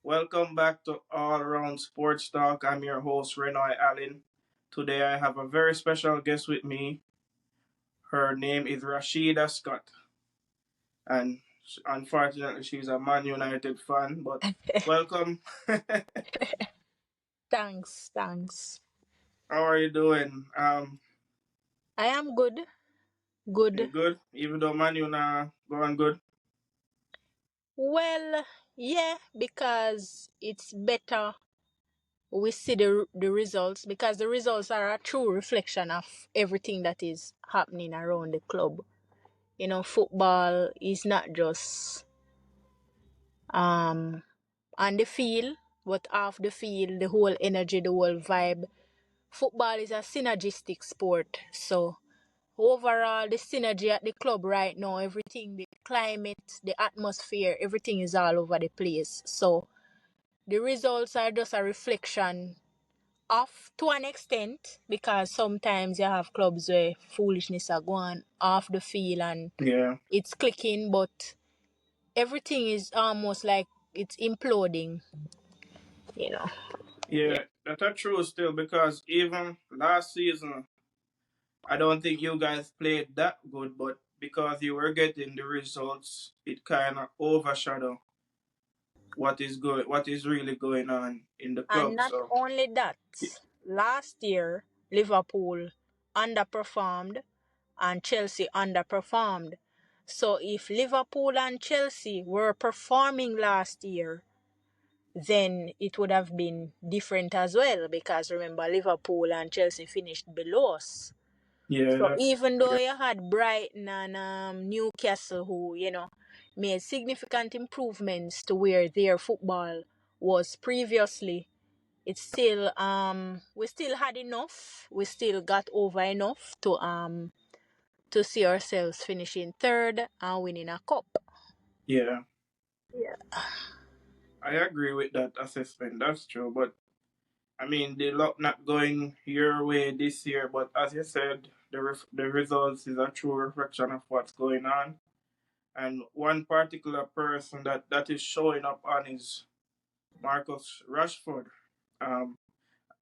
Welcome back to All Around Sports Talk. I'm your host, Renoy Allen. Today I have a very special guest with me. Her name is Rashida Scott. And unfortunately, she's a Man United fan, but welcome. How Thanks. are you doing? I am good. You Good. good? Even though Man U not going good? Well, yeah, because it's better we see the results because the results are a true reflection of everything that is happening around the club. Football is not just um on the field, but off the field, the whole energy, the whole vibe. Football is a synergistic sport, so overall the synergy at the club right now, everything, the climate, the atmosphere, everything is all over the place. So the results are just a reflection of, to an extent, because sometimes you have clubs where foolishness are going off the field and Yeah. it's clicking, but everything is almost like it's imploding you know yeah. Yeah, that's true still because even last season, I don't think you guys played that good, but because you were getting the results, it kind of overshadowed what is really going on in the And club. not So only that, last year Liverpool underperformed and Chelsea underperformed. So if Liverpool and Chelsea were performing last year, then it would have been different as well, because remember, Liverpool and Chelsea finished below us. yeah, So that's even though yeah, you had Brighton and Newcastle, who made significant improvements to where their football was previously, it's still we still had enough. We still got over enough to see ourselves finishing third and winning a cup. yeah. Yeah. I agree with that assessment. That's true, but I mean the luck not going your way this year. But as you said, the results is a true reflection of what's going on. And one particular person that is showing up on is Marcus Rashford. Um,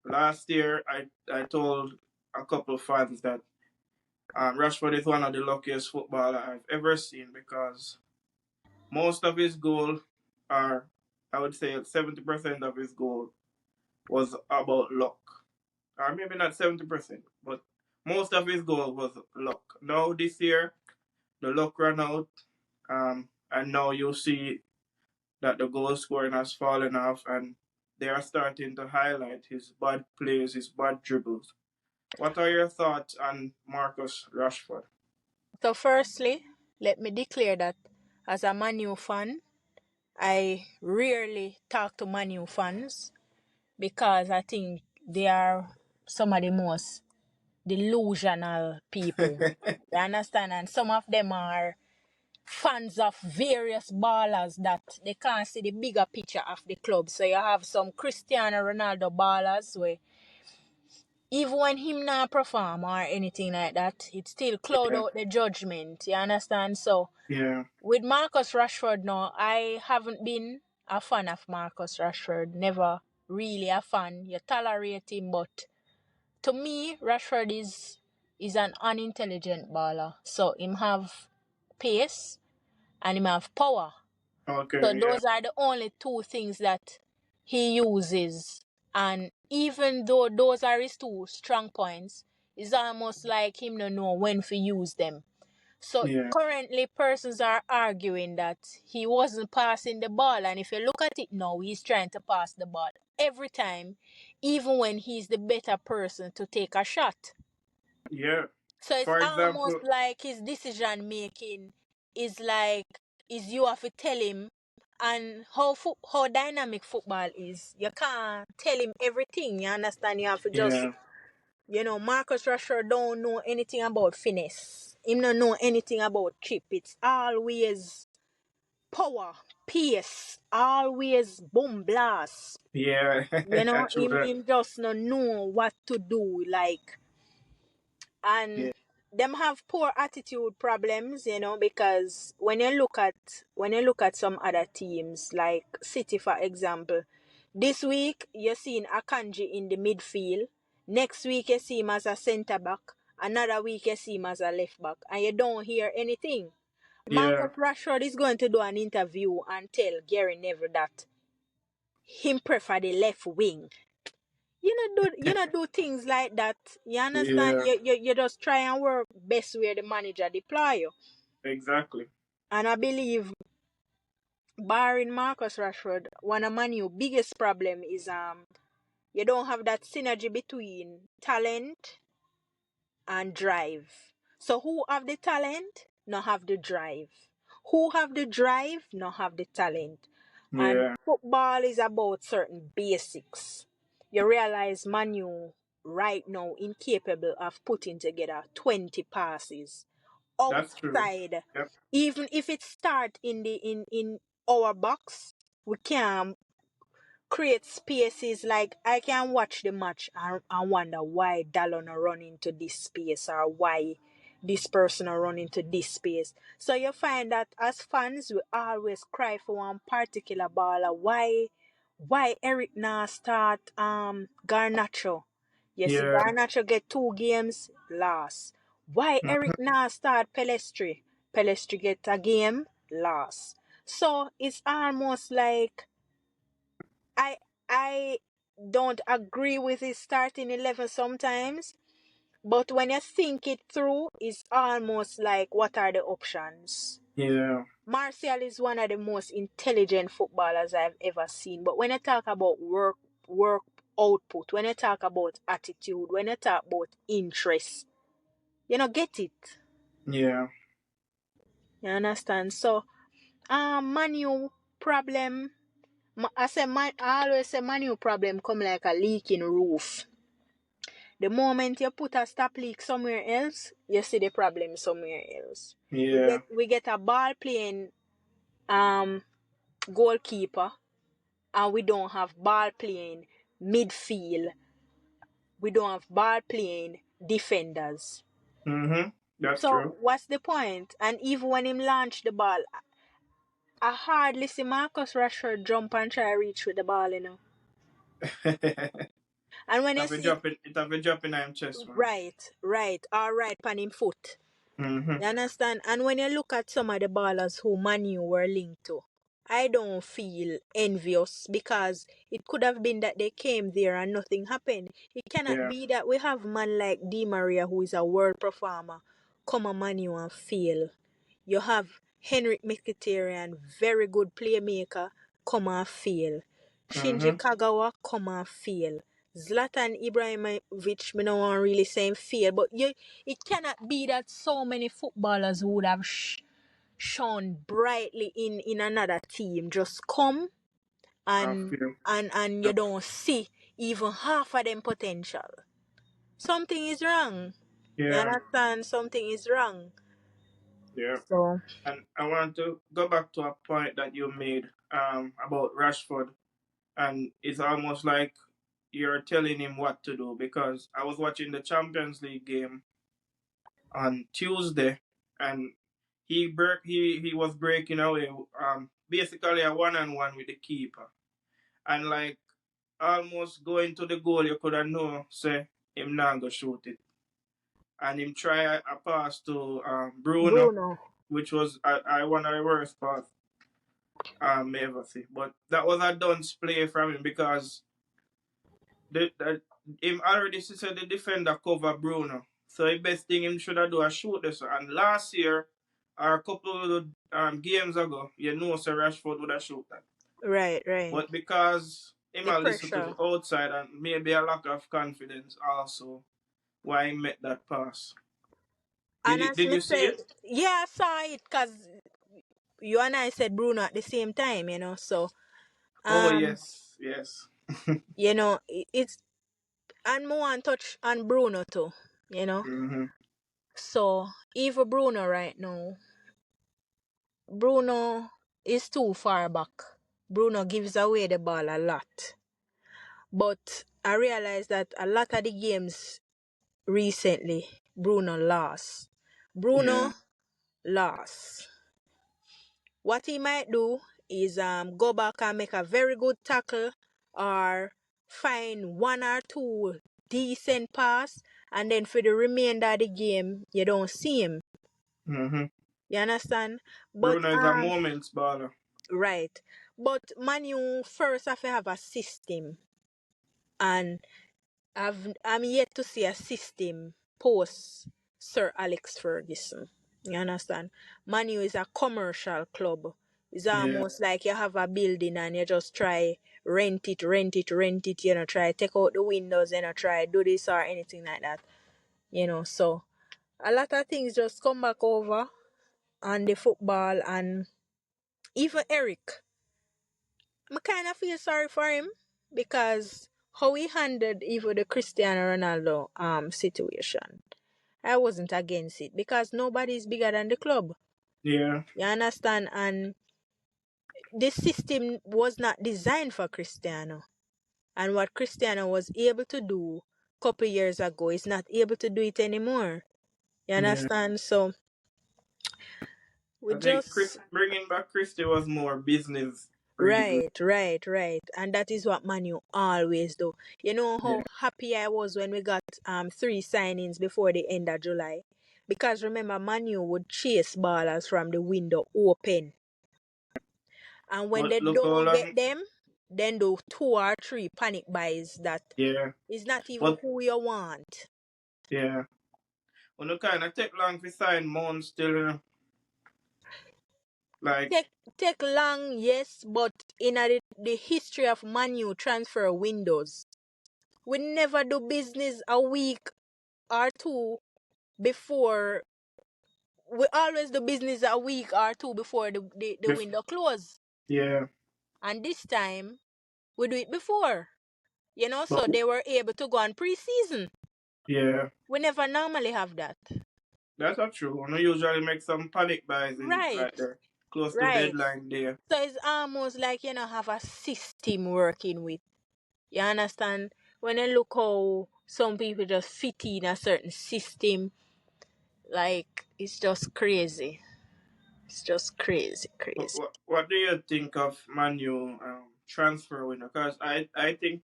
Last year, I told a couple of fans that Rashford is one of the luckiest footballer I've ever seen because most of his goal are, I would say, 70% of his goal was about luck, or maybe not 70%, but most of his goal was luck. Now this year, the luck ran out, and now you see that the goal scoring has fallen off, and they are starting to highlight his bad plays, his bad dribbles. What are your thoughts on Marcus Rashford? So firstly, let me declare that as a Manu fan, I rarely talk to Manu fans because I think they are some of the most delusional people. You understand? And some of them are fans of various ballers that they can't see the bigger picture of the club. So you have some Cristiano Ronaldo ballers where even when him not perform or anything like that, it still cloud Yeah, out the judgment. You understand? So yeah, with Marcus Rashford now, I haven't been a fan of Marcus Rashford. Never really a fan. You tolerate him, but to me, Rashford is an unintelligent baller. So him have pace and him have power. So okay, yeah, those are the only two things that he uses. And even though those are his two strong points, it's almost like him don't know when to use them. So yeah, currently persons are arguing that he wasn't passing the ball, and if you look at it now, he's trying to pass the ball every time, even when he's the better person to take a shot. yeah. So it's For almost example, like his decision making is like is you have to tell him, and how dynamic football is. You can't tell him everything. You understand? You have to just yeah, Marcus Rashford don't know anything about finesse. Him don't know anything about chip. It's always power, pace, always boom blast. yeah, true Him that, him just don't know what to do. Like, and yeah, them have poor attitude problems, because when you look at some other teams like City, for example, this week you're seeing Akanji in the midfield. Next week you see him as a centre back. Another week you see him as a left back, and you don't hear anything. Yeah, Marcus Rashford is going to do an interview and tell Gary Neville that him prefer the left wing. You know do things like that. You understand? yeah, You just try and work best where the manager deploy you. exactly. And I believe, barring Marcus Rashford, one of Man U's biggest problem is you don't have that synergy between talent and drive. So who have the talent, not have the drive. Who have the drive, not have the talent. And Yeah, football is about certain basics. You realize Manu right now incapable of putting together 20 passes that's true. outside. Yep. Even if it start in our box, we can create spaces. Like I can watch the match and wonder why Dallon are running to this space, or why this person are running to this space. So you find that as fans, we always cry for one particular baller. Why Eric now start Garnacho? You see Yeah. Garnacho get 2 games last. Why Mhm. Eric now start Pelestri? Pelestri get a game last. So it's almost like I I don't agree with his starting 11 sometimes, but when you think it through, it's almost like, what are the options? Yeah. Martial is one of the most intelligent footballers I've ever seen, but when you talk about work output, when you talk about attitude, when you talk about interest, you don't get it. Yeah. You understand? So, Manu problem. I always say Manu problem come like a leaking roof. The moment you put a stop leak somewhere else, you see the problem somewhere else. We Yeah. get we get a ball playing um goalkeeper, and we don't have ball playing midfield. We don't have ball playing defenders. Mhm. That's So true. what's the point? And even when him launch the ball, I hardly see Marcus Rashford jump and try to reach with the ball. And when you see It have been dropping on chest, man. right, all right, pan him foot. Mhm. You understand? And when you look at some of the ballers who Manu were linked to, I don't feel envious, because it could have been that they came there and nothing happened. It cannot Yeah. be that we have man like Di Maria, who is a world performer, come a Manu and fail. You have Henrik Mkhitaryan, very good playmaker, come and fail. Shinji Mhm. Kagawa, come and fail. Zlatan Ibrahimovic, me no want really saying fail, but it cannot be that so many footballers would have shone brightly in another team just come I and feel. and you Yep. don't see even half of them potential. Something is wrong. You Yeah. understand? Something is wrong. Yeah. So And I want to go back to a point that you made about Rashford, and it's almost like you're telling him what to do, because I was watching the Champions League game on Tuesday, and he was breaking away, basically a one on one with the keeper, and like almost going to the goal. You could have known say him not go shoot it, and him try a pass to Bruno, Bruno. which was I one of the worst pass may ever see. But that was a dunce play from him, because the him already said the defender cover Bruno. So the best thing him should have do is shoot this. And last year, or a couple of games ago, you know Sir Rashford would have shoot that. Right. But because him The a listen to pressure. the outside, and maybe a lack of confidence also, why he made that pass. And as Did me you see say, it? yeah, I saw it, because you and I said Bruno at the same time, So, Oh um, yes, yes. it's, and more and touch on Bruno too. Mm-hmm. So, even Bruno right now, Bruno is too far back. Bruno gives away the ball a lot. But I realized that a lot of the games recently, Bruno lost. Yeah. Bruno lost. What he might do is go back and make a very good tackle or find one or two decent pass, and then for the remainder of the game you don't see him. Mm-hmm. You understand? But Bruno is a moments baller. right. But Manu first have to have a system, and I'm yet to see a system post Sir Alex Ferguson. You understand? Manu is a commercial club. It's Yeah. almost like you have a building and you just try rent it, try take out the windows, try do this or anything like that. So a lot of things just come back over on the football, and even Eric, I kind of feel sorry for him because how he handled even the Cristiano Ronaldo situation. I wasn't against it because nobody is bigger than the club. Yeah. You understand? And this system was not designed for Cristiano. And what Cristiano was able to do a couple years ago is not able to do it anymore. You Yeah. understand? So we I think just bringing back Christie was more business reason. right. And that is what Manu always do. You know Yeah. how happy I was when we got 3 signings before the end of July? Because remember, Manu would chase ballers from the window open. And when But they look how don't get long. them, then do 2 or 3 panic buys that Yeah. is not even But who you want. yeah. When you kind of take long to sign Mount still, like Take long, yes, but in the history of Manu transfer windows, we never do business a week or two before. We always do business a week or two before the bef- window close. yeah. And this time we do it before. But So they were able to go on pre-season. yeah. We never normally have that. That's not true. I usually make some panic buys in Right, like the close to right. deadline there. So it's almost like have a system working with. You understand? When I look how some people just fit in a certain system, like it's just crazy. It's just crazy, But crazy. what do you think of Manu transfer window? Because I think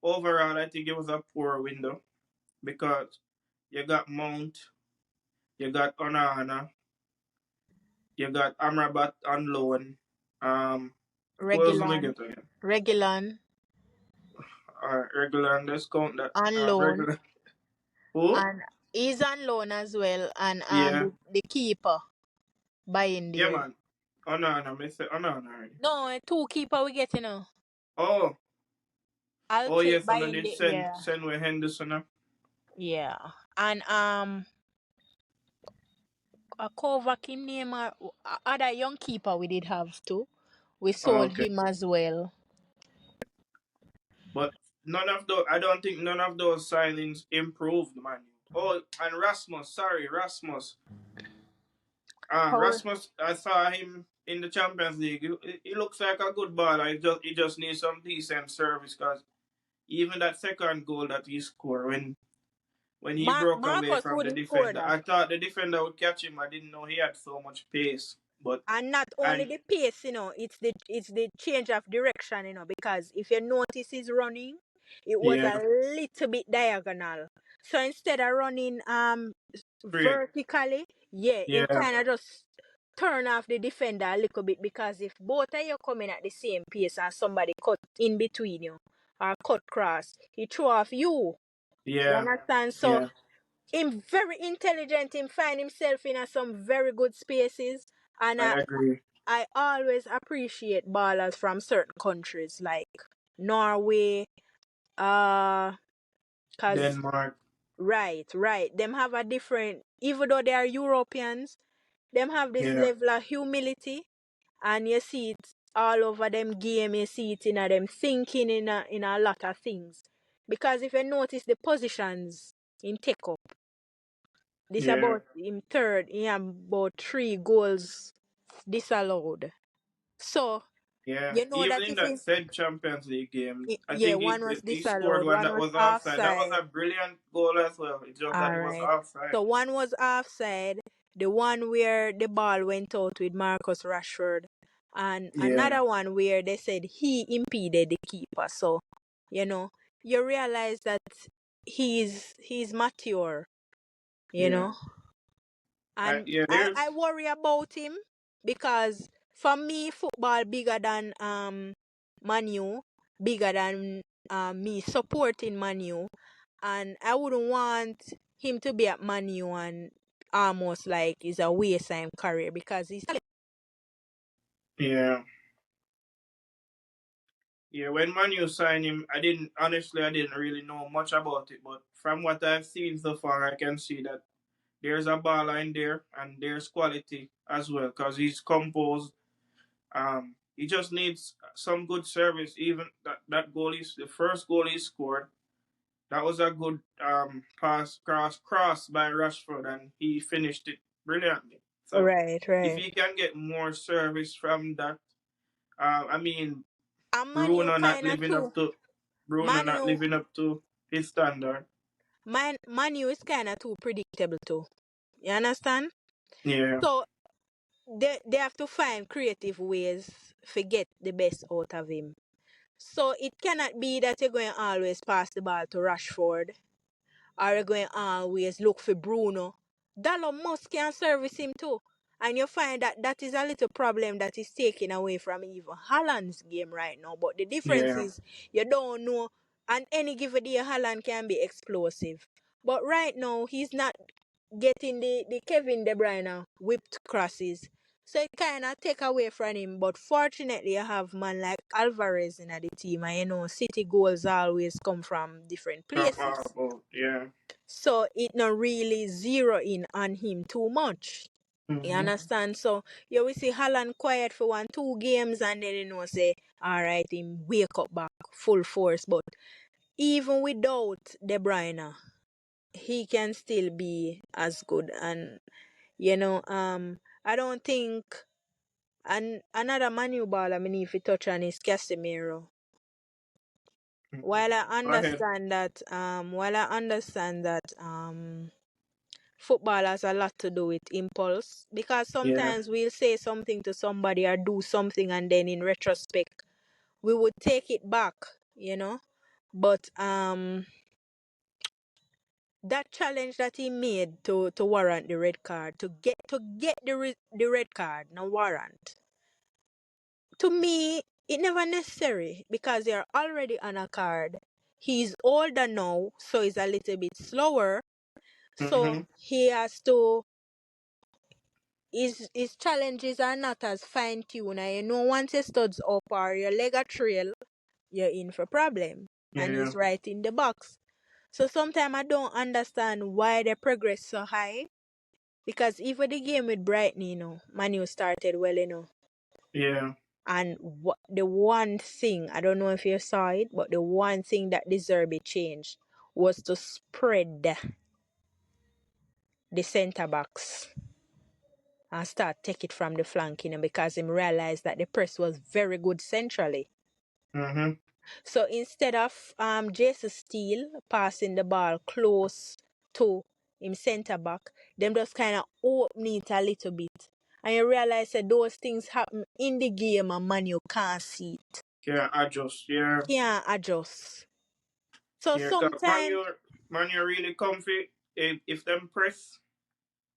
overall I think it was a poor window because you got Mount, you got Onana, you got Amrabat on loan. Um, who else did they Regulan, get again? Regulan, Regular, and let's count that. on loan, Regular. Who? and he's on loan as well, and Yeah. the keeper buying Yeah, there. man. Onana, I say Onana already. No, 2 keeper we get Oh, oh Altrick yes, and then buying they the send with Henderson. yeah, and a Kovac him name other young keeper we did have too. We Oh, sold okay. him as well. But none of those, I don't think none of those signings improved Manu. Oh, and Rasmus, sorry, Rasmus. How Rasmus, I saw him in the Champions League. He looks like a good baller. He just needs some decent service because even that second goal that he scored when he broke away Marcus from the wouldn't score defender, that. I thought the defender would catch him. I didn't know he had so much pace. But And not only and the pace, it's the change of direction, because if you notice his running, it was yeah, a little bit diagonal. So instead of running great. vertically, yeah, him Yeah, kind of just turn off the defender a little bit, because if both of you coming at the same pace and somebody cut in between you or cut cross, he throw off you. You yeah, understand? So yeah. him very intelligent, him find himself in some very good spaces, and I agree. I always appreciate ballers from certain countries like Norway, uh, cause Denmark. right, them have a different, even though they are Europeans, them have this Yeah, level of humility, and you see it all over them game. You see it in them thinking in a lot of things, because if you notice the positions in take up, this yeah. about him third, he have about 3 goals disallowed. So Yeah, You know even that in if that he, said Champions League game, I yeah, think one was he scored disallowed, one one that was was offside. That was offside. a brilliant goal as well. It's just that All it was right. offside. So one was offside, the one where the ball went out with Marcus Rashford, and Yeah, another one where they said he impeded the keeper. So, you know, you realize that he's mature, you yeah, know. And yeah. I worry about him because for me football bigger than Manu, bigger than me supporting Manu, and I wouldn't want him to be at Manu and almost like it's a waste time career because he's Yeah, yeah. When Manu signed him, I didn't really know much about it, but from what I've seen so far, I can see that there's a baller in there and there's quality as well because he's composed. He just needs some good service. Even that goal is the first goal he scored. That was a good cross by Rashford, and he finished it brilliantly. So right, if right. he can get more service from that, I mean, And Manu Bruno not kind of living too. up to Bruno not Manu, living up to his standard. Manu is kind of too predictable too. You understand? Yeah, So they have to find creative ways to get the best out of him. So it cannot be that you're going to always pass the ball to Rashford or you're going to always look for Bruno. Dallo must can service him too. And you find that that is a little problem that is taken away from even Haaland's game right now. But the difference yeah, is you don't know, and any given day Haaland can be explosive. But right now he's not getting the Kevin De Bruyne whipped crosses. So it kind of take away from him. But fortunately, I have man like Alvarez in the team. And you know, City goals always come from different talk places. about yeah. So it not really zero in on him too much. You Mm-hmm. understand? So you will see Holland quiet for 1, 2 games and then you know say, alright, him wake up back full force. But even without De Bruyne, he can still be as good. And you know, I don't think and another Manu ball I mean if you touch on is Casemiro. Mm-hmm. While I Go ahead. understand that football has a lot to do with impulse because Yeah, sometimes we'll say something to somebody or do something and then in retrospect we would take it back, you know. But that challenge that he made to warrant the red card to get the red card no warrant, to me it never necessary because they're already on a card. He's older now, so he's a little bit slower, so mm-hmm. he has to his challenges are not as fine tuned. And you know once your studs up or your leg a trail, you're in for problem. And Yeah, he's right in the box. So sometimes I don't understand why they progress so high. Because even the game with Brighton, you know, Manu started well, you know. yeah. And the one thing, I don't know if you saw it, but the one thing that deserved a change was to spread the centre backs and start take it from the flank, you know, because him realized that the press was very good centrally. Mm-hmm. So instead of Jason Steele passing the ball close to him centre back, them just kind of open it a little bit. And you realize that those things happen in the game and man you can't see it. Yeah, adjust. Yeah, Can't adjust. So yeah. Cause sometimes, Man, you're really comfy. If them press,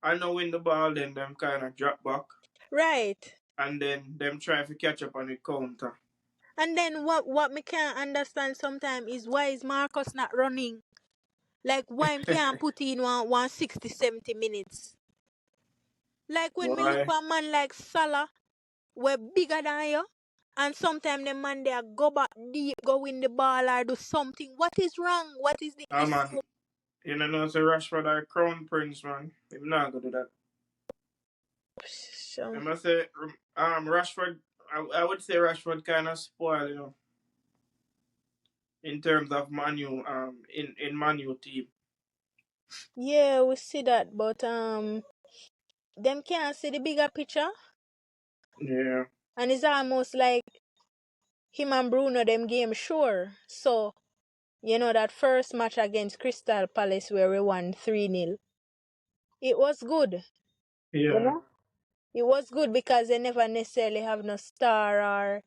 I know win the ball, then them kind of drop back, right. and then them try to catch up on the counter. And then what me can't understand sometimes is why is Marcus not running? Like why him can't put in one 60, 70 minutes? Like when me look Boy, for a man like Salah, we're bigger than you, and sometimes the man there go back deep, go win the ball or do something. What is wrong? What is the issue? man, you know, it's a Rashford our crown prince, man. Him not gonna do that. I So, must say, Rashford. I would say Rashford kind of spoiled, in terms of Manu, in Manu team. yeah, we see that, but them can't see the bigger picture, Yeah, and it's almost like him and Bruno them game sure. So, that first match against Crystal Palace where we won 3-0, it was good. You Yeah. know? It was good because they never necessarily have no star or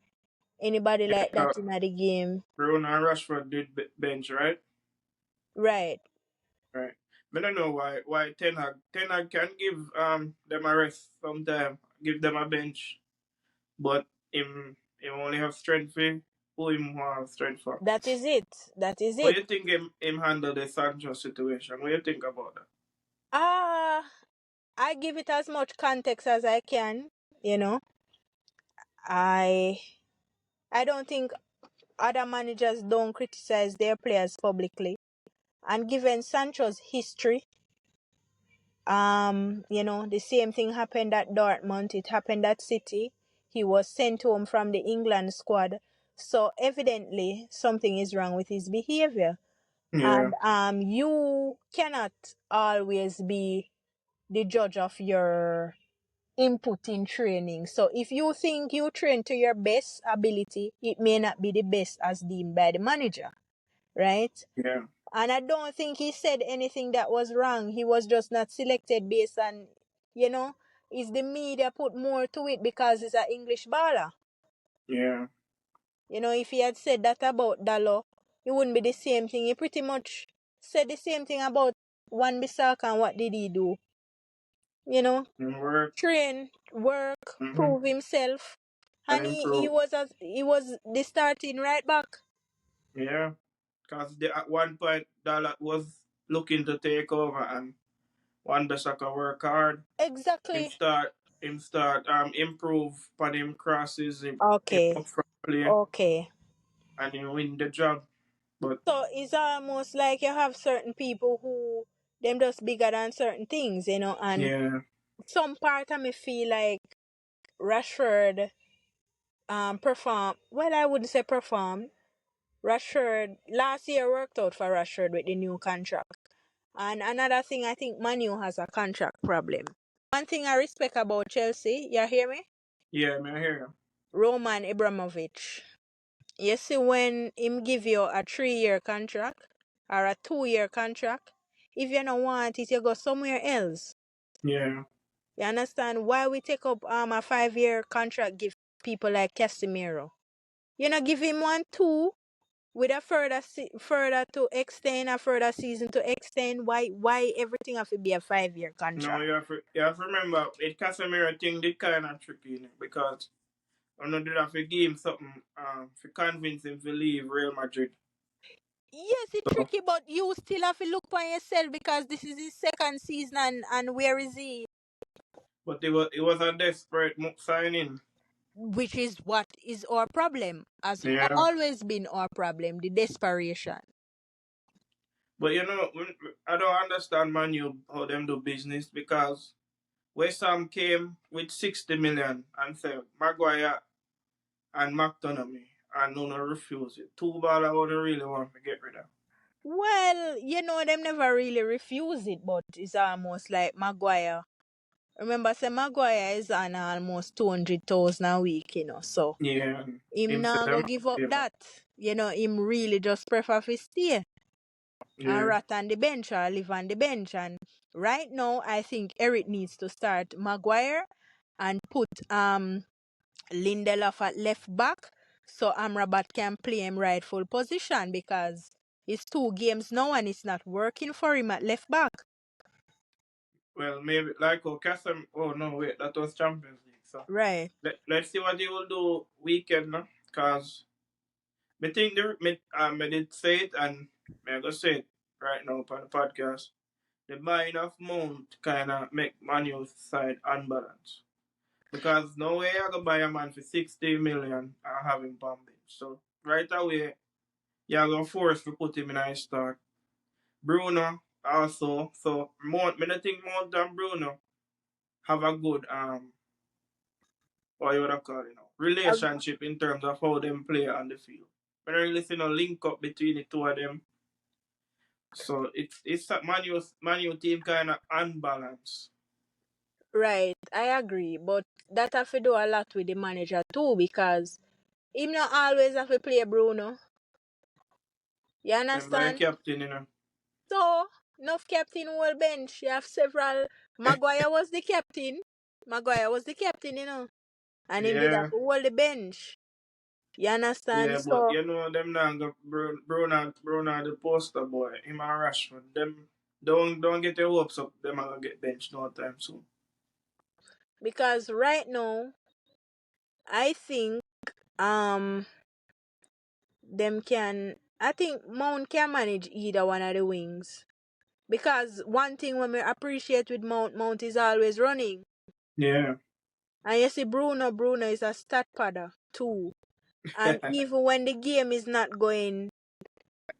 anybody Yeah. like that in the game. Bruno and Rashford did bench, right? Right. Right. I don't know why Ten Hag can give them a rest sometime, give them a bench, but him only have strength for who him have strength for. That is it. That is What it. do you think him handle the Sancho situation? What do you think about that? Ah, I give it as much context as I can, you know. I I don't think other managers don't criticize their players publicly. And given Sancho's history, the same thing happened at Dortmund, it happened at City. He was sent home from the England squad. So evidently something is wrong with his behavior. Yeah, And you cannot always be the judge of your input in training. So if you think you train to your best ability, it may not be the best as deemed by the manager, right? yeah, And I don't think he said anything that was wrong. He was just not selected based on, you know, is the media put more to it because he's an English baller. yeah. If he had said that about Dallo, it wouldn't be the same thing. He pretty much said the same thing about Wan Bissaka, and what did he do? You know, And work, train, work, mm-hmm. prove himself, And and he improve. was he was the starting right back. Yeah, because at one point Dallas was looking to take over, and Wan Bissaka work hard. Him Exactly. start him start improve on him crosses him Okay. up front play, Okay. and he win the job. But So it's almost like you have certain people who them just bigger than certain things, and yeah, some part of me feel like Rashford perform well. I wouldn't say perform. Rashford last year worked out for Rashford with the new contract. And another thing, I think Manu has a contract problem. One thing I respect about Chelsea, you hear me? yeah, man, I hear you. Roman Abramovich. You see, when him give you a 3-year contract or a 2-year contract, if you don't want it, you go somewhere else. Yeah, You understand why we take up a 5-year contract give people like Casemiro? You know, give him 1, 2 with a further to extend, a further season to extend. Why everything have to be a 5-year no, contract? you have to remember it Casemiro thing did kind of tricky, because I know did have to give him something to convince him to leave Real Madrid. Yes, it's So, tricky, but you still have to look for yourself because this is his second season, and where is he? but it was a desperate signing. Which is what is our problem, has Yeah, always been our problem, the desperation. but I don't understand Manu how them do business, because West Ham came with 60 million and said Maguire and McTominay, and no refuse it. Two ball I would really want to get rid of. Well, them never really refuse it, but it's almost like Maguire. Remember, say Maguire is on almost 200,000 a week, so Yeah, him him say now go give up that. Him really just prefer to stay and yeah. rat on the bench or live on the bench. And right now, I think Eric needs to start Maguire and put Lindelof at left back so Amrabat can play him rightful position because it's 2 games now and it's not working for him at left back. Well, maybe like Casem. Oh no, wait, that was Champions League. So Right. let's see what he will do weekend, no? Cause me think me did say it, and me go say it right now on the podcast. The buying of Mount kind of make Manu's side unbalanced. Because no way I go buy a man for 60 million and have him on bench. So right away, you're going to force to put him in a start. Bruno also. So Mount, I don't think Mount and Bruno have a good what you would call it, relationship in terms of how them play on the field. But I don't really see no link up between the two of them. So it's a Manu team kind of unbalanced. Right, I agree, but that have to do a lot with the manager too because him not always have to play Bruno. You Remember the understand? captain, you know. So, enough captain whole bench. You have several. Maguire was the captain. Maguire was the captain, you know. And him did have Yeah, to hold the bench. You understand? yeah, but So, you know them now go Bruno the poster boy. Him and Rashford. Them don't get your hopes up. Them are gonna get benched no time soon. because right now, I think um I think Mount can manage either one of the wings. Because one thing when we appreciate with Mount is always running. Yeah, And you see Bruno is a stat padder too. And even when the game is not going,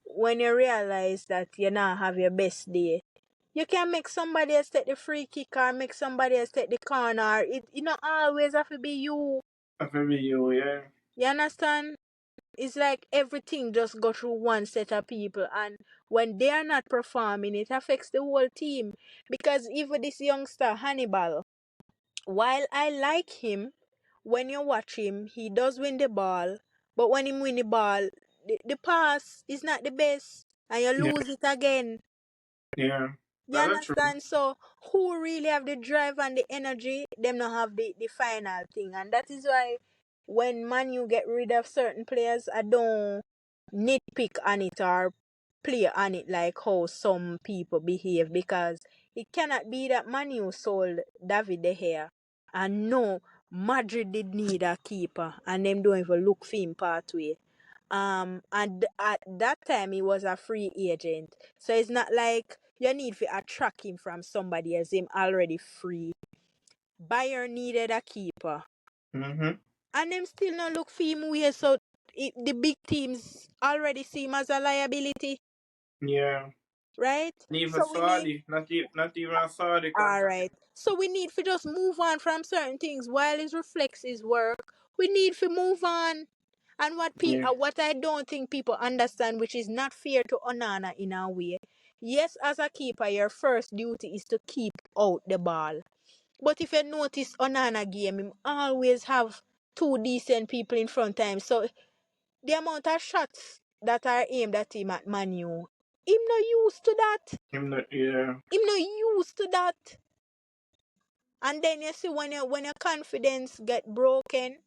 when you realize that you not have your best day, you can make somebody else take the free kick or make somebody else take the corner. It not always have to be you. after you, yeah. You understand? It's like everything just go through one set of people, and when they are not performing, it affects the whole team. Because even this youngster Hannibal, while I like him, when you watch him, he does win the ball, but when he win the ball, the pass is not the best, and you Yeah, lose it again. yeah. You That's true. understand? So who really have the drive and the energy, them not have the final thing. And that is why when Man get rid of certain players, I don't nitpick on it or play on it like how some people behave, because it cannot be that Man sold David De Gea and no, Madrid did need a keeper and them don't even look for him pathway. And at that time he was a free agent, so it's not like you need to attract him from somebody else. Him already free. Bayern needed a keeper, Mm-hmm. and them still not look for him way. So the big teams already see him as a liability, Yeah. right? And even So we need Saudi, not even a Saudi All contract. right. So we need to just move on from certain things while it reflects his work. We need to move on. And Yeah. what I don't think people understand, which is not fair to Onana in a way. Yes, as a keeper, your first duty is to keep out the ball. But if you notice Onana game, him always have two decent people in front of him. So the amount of shots that are aimed at him at Manu, him not used to that. Yeah. Him not used to that. And then you see when your confidence get broken,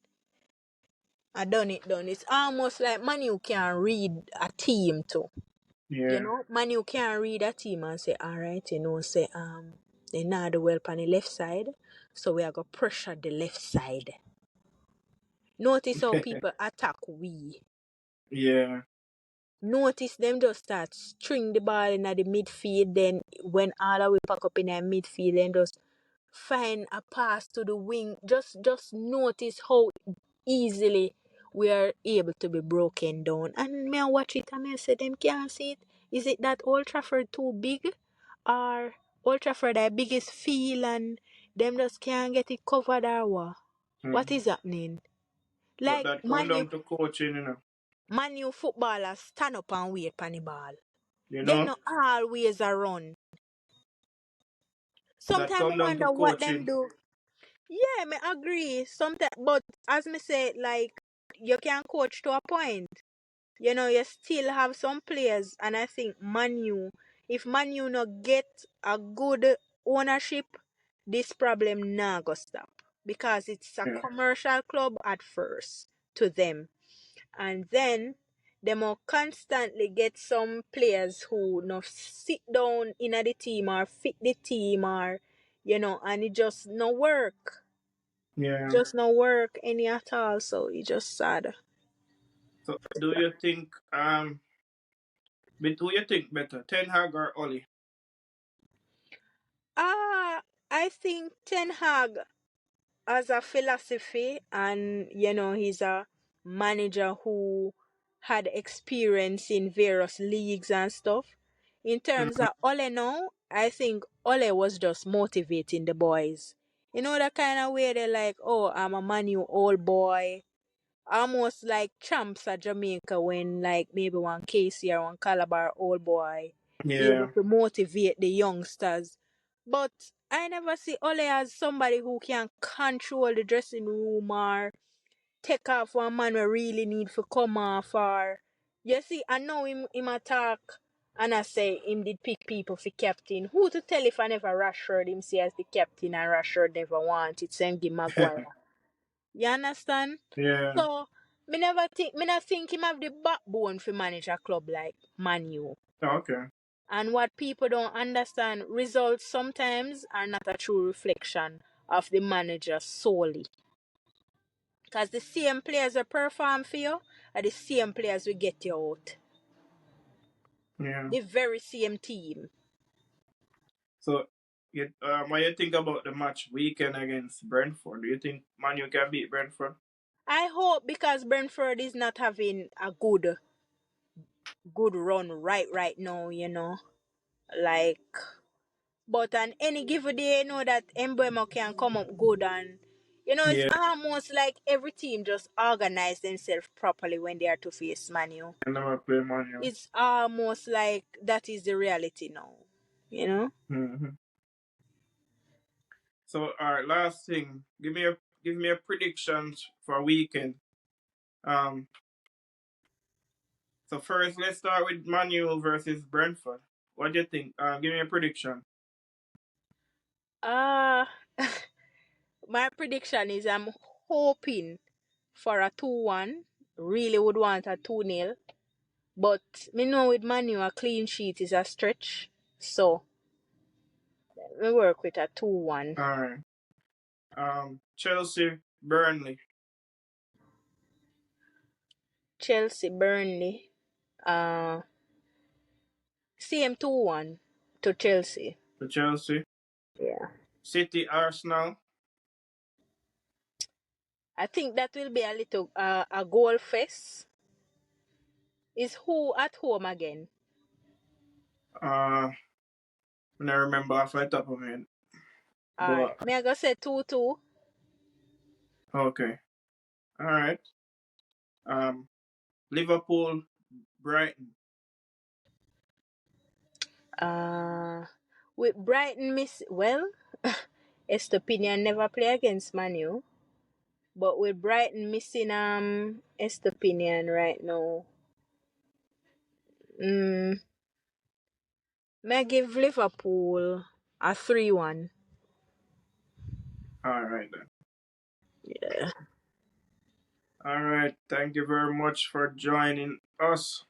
I done. It's almost like Manu can read a team too. You Yeah. know, Manu can read a team and say, alright, say they not do well on the left side, so we are gonna pressure the left side. Notice how people attack we. Yeah. Notice them just start string the ball in the midfield, then when all the way pack up in the midfield, then just find a pass to the wing. Just notice how easily we are able to be broken down. And me I watch it and me I say them can't see it. Is it that Old Trafford too big? Or Old Trafford the biggest field and them just can't get it covered or what? What Mm. is happening? But Like that come down to coaching, Man U footballers stand up and wait for the ball. You Them know? not always a run. That Sometimes I come down to wonder what them coaching. do. Yeah, me agree. Sometimes, but as me say, like you can coach to a point. You still have some players, and I think Manu, if Manu not get a good ownership, this problem not go stop, because it's a Yeah. commercial club at first to them, and then they will constantly get some players who no sit down in the team or fit the team, or and it just no work, Yeah. just no work any at all. So it just sad. So do you think but who you think better, Ten Hag or Oli? Ah, I think Ten Hag has a philosophy, and he's a manager who had experience in various leagues and stuff. In terms Mm-hmm. of Ole now, I think Ole was just motivating the boys. That kind of way they're like, oh, I'm a Manu old boy. Almost like champs at Jamaica when like maybe one Casey or one Calabar old boy able Yeah. to motivate the youngsters. But I never see Ole as somebody who can control the dressing room or take off one man we really need to come off, or you see, I know him attack and I say him did pick people for captain. Who to tell if I never Rashford him see as the captain and Rashford never wanted send him Maguire. You understand? Yeah. So me not think him have the backbone for manage a club like Man U. Okay. And what people don't understand, results sometimes are not a true reflection of the manager solely. Because the same players that perform for you are the same players will get you out. Yeah. The very same team. So, what you think about the match weekend against Brentford? Do you think Man U can beat Brentford? I hope because Brentford is not having a good run right now, you know. Like, but on any given day, you know that Emblemo can come up good, and it's Yeah. almost like every team just organize themselves properly when they are to face Manu. I never play Man U. It's almost like that is the reality now, you know. Mm-hmm. So, all right, last thing, give me a prediction for weekend. Um, so first, let's start with Man U versus Brentford. What do you think? Give me a prediction. Uh my prediction is I'm hoping for a 2-1. Really would want a 2-0. But me know with Manu a clean sheet is a stretch. So we work with a 2-1. All right. Chelsea, Burnley. Chelsea, Burnley. Uh same 2-1 to Chelsea. For Chelsea. Yeah. City, Arsenal. I think that will be a little a goal fest. Is who at home again? I don't remember off the top of my head. Alright. But May I go say 2-2? okay. All right. Um, Liverpool, Brighton. Uh with Brighton miss well Estopinian never play against Manu. But with Brighton missing Estopinian right now. Mm, may I give Liverpool a 3-1. All right then. Yeah. All right. Thank you very much for joining us.